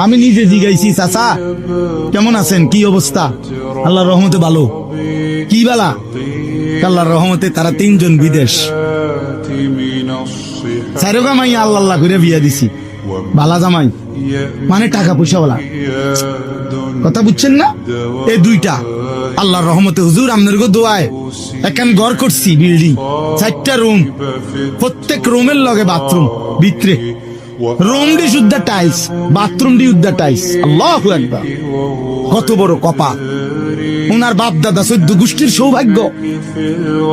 আমি নিজে জিগাইছি, চাচা কেমন আছেন, কি অবস্থা? আল্লাহর রহমতে ভালো। কি বালা? আল্লাহর রহমতে তারা তিনজন বিদেশ। চারোগা মাই আল্লাহ আল্লাহ করে বিয়া দিছি। বালা জামাই মানে টাকা পয়সা বলা, কথা বুঝছেন না? এই দুইটা আল্লাহর রহমতে হুজুর আপনার গো দোয়ায় একখান ঘর করছি, বিল্ডিং 4টা রুম, প্রত্যেক রুমের লগে বাথরুম, ভিতরে রুম ডি শুদ্ধ টাইলস, বাথরুম ডি উদ্ধা টাইলস। আল্লাহু আকবার, কত বড় কপাল! ওনার বাপ দাদা 14 গোষ্ঠীর সৌভাগ্য।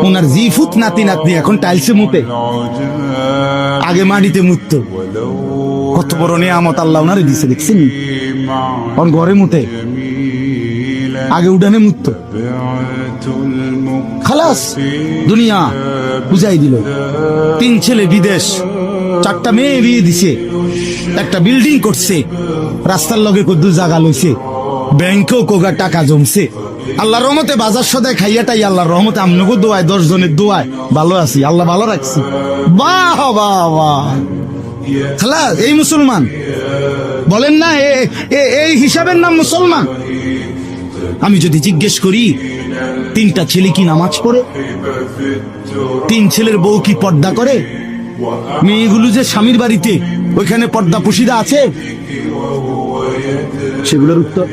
ওনার জিফুত নাতি নাতনি এখন টাইলসে মুতে, আগে মাটিতে মুতত। কত বড় নিয়ামত আল্লাহ ওনারে দিছে, দেখছেন? ওর ঘরে মুতে, আগে উঠানে মুতত। খালাস, দুনিয়া বুঝাই দিল। 3 ছেলে বিদেশ, 4টা মেয়ে বিয়ে দিছে, একটা বিল্ডিং করছে, রাস্তার লগে কদ্দু জায়গা লইছে, ব্যাংকেও কোগা টাকা জমছে। আল্লাহর রহমতে বাজার সদায় খাইয়াটাই আল্লাহর রহমতে আমনগো দোয়ায় 10 জনের দোয়ায় ভালো আছি, আল্লাহ ভালো রাখছি। বাহ বাহ বাহ! খালাস, এই মুসলমান বলেন না, এই হিসাবের নাম মুসলমান? আমি যদি জিজ্ঞেস করি 3টা ছেলে কি নামাজ পড়ে? 3 ছেলের বউ কি পর্দা করে? মেয়েগুলো যে স্বামীর বাড়িতে ওইখানে পর্দা পুশিদা আছে, সেগুলোর উত্তর